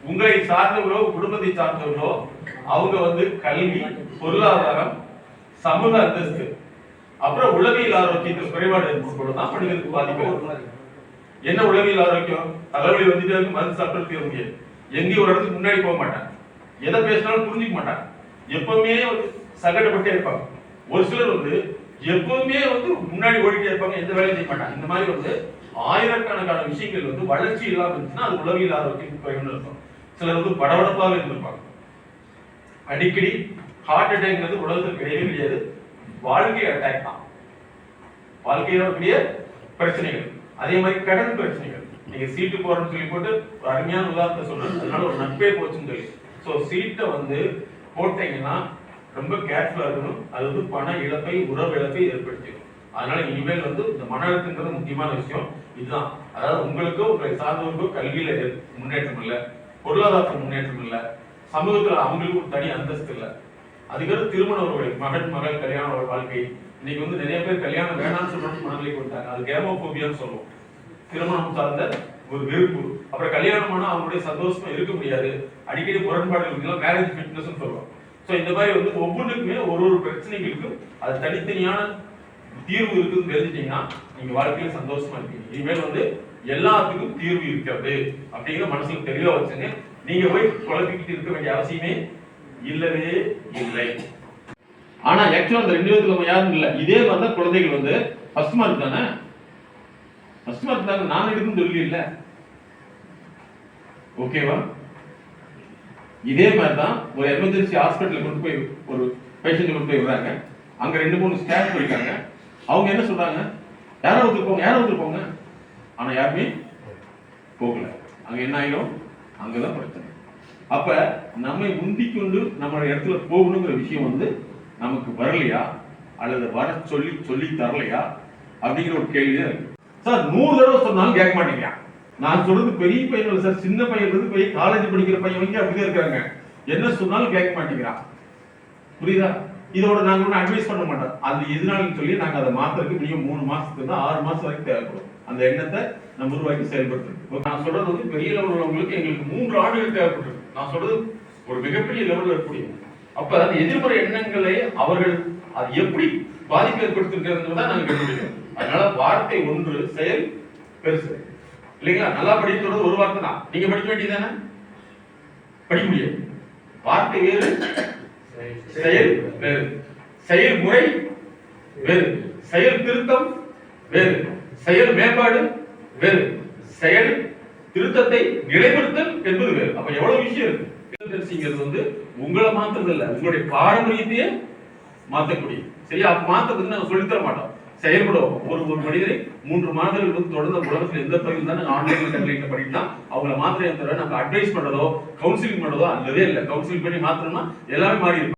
உங்களை சார்ந்தவர்களோ குடும்பத்தை சார்ந்தவர்களோ அவங்க வந்து கல்வி, பொருளாதாரம், சமூக அந்தஸ்து, அப்புறம் உளவியல் ஆரோக்கியத்தில் குறைபாடு ஏற்படுதான் மனிதனுக்கு பாதிப்பு. என்ன உளவியல் ஆரோக்கியம்? தலைவலி வந்துட்டு மருந்து சாப்பிட்டு தீர முடியாது. எங்கேயும் ஒரு இடத்துக்கு முன்னாடி போக மாட்டாங்க, எதை பேசினாலும் புரிஞ்சுக்க மாட்டாங்க, எப்பவுமே வந்து சகடப்பட்டே இருப்பாங்க. ஒரு சிலர் வந்து எப்பவுமே வந்து முன்னாடி ஓடிட்டே இருப்பாங்க, எந்த வேலையும் செய்ய மாட்டாங்க. இந்த மாதிரி வந்து ஆயிரக்கணக்கான விஷயங்கள் வந்து வளர்ச்சி இல்லாம இருந்துச்சுன்னா அது உளவியல் ஆரோக்கியம் குறைவுன்னு இருக்கும். சிலர் வந்து படபடப்பாக இருந்திருப்பாங்க. அடிக்கடி ஹார்ட் அட்டாக்ங்கிறது உலகத்துக்கு கிடையவே கிடையாது, வாழ்க்கை அட்டாக் தான். வாழ்க்கையோட பிரச்சனைகள். அதே மாதிரி கடன் பிரச்சனைகள். நீங்க சீட்டு போறோம்னு சொல்லி போட்டு ஒரு அருமையான உதாரணத்தை சொல்றேன், அதனால ஒரு நட்பே போச்சுன்னு சொல்லி. ஸோ சீட்டை வந்து போட்டீங்கன்னா ரொம்ப கேர்ஃபுல்லா இருக்கணும். அது வந்து பண இழப்பை, உறவு இழப்பை ஏற்படுத்திடும். அதனால இனிமேல் வந்து இந்த மன அழுத்தங்கிறது முக்கியமான விஷயம் இதுதான். அதாவது உங்களுக்கோ உங்களை சார்ந்தவர்களுக்கோ கல்வியில முன்னேற்றம் இல்லை, பொருளாதாரத்தில் முன்னேற்றம் இல்லை, சமூகத்துல அவங்களுக்கு ஒரு தனி அந்தஸ்து இல்லை. அதுக்கப்புறம் திருமண உறவுகள், மகன் மகள் கல்யாண வாழ்க்கை. இன்னைக்கு வந்து நிறைய பேர் கல்யாணம் வேணாம்னு சொல்றோம்னு மனநிலைக்கு வந்துட்டாங்க. அது கேமோபோபியான்னு சொல்லுவோம். திருமணம் சார்ந்த ஒரு வெறுப்பு. அப்புறம் கல்யாணம் ஆனா அவங்களுடைய சந்தோஷமா இருக்க முடியாது, அடிக்கடி முரண்பாடுகள், மேரேஜ் ஃபிட்னஸ் சொல்லுவோம். ஸோ இந்த மாதிரி வந்து ஒவ்வொன்றுக்குமே ஒரு ஒரு பிரச்சனைகளுக்கும் அது தனித்தனியான தீர்வு இருக்குன்னு தெரிஞ்சிட்டீங்கன்னா நீங்க வாழ்க்கையில சந்தோஷமா இருக்கீங்க. இனிமேல் வந்து எல்லாத்துக்கும் தீர்வு இருக்கிறது அப்படிங்கிற மனசுல தெளிவா வச்சுங்க. நீங்க போய் குழப்பிக்கிட்டு இருக்க வேண்டிய அவசியமே இல்லவே இல்லை. ஆனா ஆக்சுவலா அந்த 2 விதத்துல யாரும் இல்லை. இதே மாதிரிதான் குழந்தைகள் வந்து ஃபர்ஸ்ட் மார்க் தானே, ஃபர்ஸ்ட் மார்க் தானே நான் எடுக்குன்னு சொல்லி இல்ல, ஓகேவா? இதே மாதிரிதான் ஒரு எமர்ஜென்சி ஹாஸ்பிட்டல் கொண்டு போய் ஒரு பேஷண்ட் கொண்டு போய் விடுறாங்க. அங்க 2-3 ஸ்டாஃப் போயிருக்காங்க. அவங்க என்ன சொல்றாங்க, யாரோ ஒருத்தர் போங்க. ஆனா யாருமே போகல. அங்க என்ன ஆயிடும், அங்கதான் பிரச்சனை. அப்ப நம்மை உந்தி கொண்டு நம்ம இடத்துல போகணுங்கிற விஷயம் வந்து நமக்கு வரலையா அல்லது வர சொல்லி தரலையா அப்படிங்கிற ஒரு கேள்விதான் இருக்கு. சார் 100 தடவை சொன்னாலும் கேட்க மாட்டேங்க. நான் சொல்றது பெரிய பையன் சார், சின்ன பையன் இருந்து போய் காலேஜ் படிக்கிற பையன் வந்து அப்படியே இருக்காங்க. என்ன சொன்னாலும் கேட்க மாட்டேங்கிறான். புரியுதா? இதோட நாங்க ஒன்றும் அட்வைஸ் பண்ண மாட்டோம். அது எதுனாலும் சொல்லி நாங்க அதை மாத்திரக்கு மினிமம் 3 மாசத்துக்கு தான் 6 மாசம் வரைக்கும் தேவைப்படும். அந்த எண்ணத்தை நம்ம உருவாக்கி செயல்படுத்துறது. நான் சொல்றது வந்து பெரிய லெவல் உள்ளவங்களுக்கு எங்களுக்கு 3 ஆண்டுகள் தேவைப்பட்டிருக்கு. நான் சொல்றது ஒரு மிகப்பெரிய லெவலில் இருக்கக்கூடிய. அப்ப அந்த எதிர்மறை எண்ணங்களை அவர்கள் அது எப்படி பாதிப்பு ஏற்படுத்திருக்கிறதுன்னு தான் நாங்க கண்டுபிடிக்கிறோம். அதனால வார்த்தை ஒன்று, செயல் பெருசு இல்லைங்களா? நல்லா படிக்க சொல்றது ஒரு வார்த்தை தான். நீங்க படிக்க வேண்டியதானே, படிக்க முடியாது. வார்த்தை வேறு, செயல் வேறு, செயல்முறை வேறு, செயல் திருத்தம் வேறு, செயல் மேம்பாடு வேறு, செயல் திருத்தத்தை நிலைப்படுத்தல் என்பது வேறு. அப்ப எவ்வளவு விஷயம் இருக்கு. வந்து உங்களை மாத்துறது இல்ல, உங்களுடைய பாரம்பரியத்தையே மாத்தக்கூடிய. சரியா? அப்ப மாத்ததுக்கு நாங்க சொல்லித்தர மாட்டோம், செயல்படுவோம். ஒரு மனிதரை 3 மாதங்கள் வந்து தொடர்ந்து உலகத்தில் எந்த பகுதியில் தான் ஆன்லைன்ல கல்வியில படிக்கலாம் அவங்களை மாத்திரை நாங்க அட்வைஸ் பண்றதோ கவுன்சிலிங் பண்றதோ அல்லவே இல்லை. கவுன்சிலிங் பண்ணி மாத்திரம்னா எல்லாமே மாறி இருக்கும்.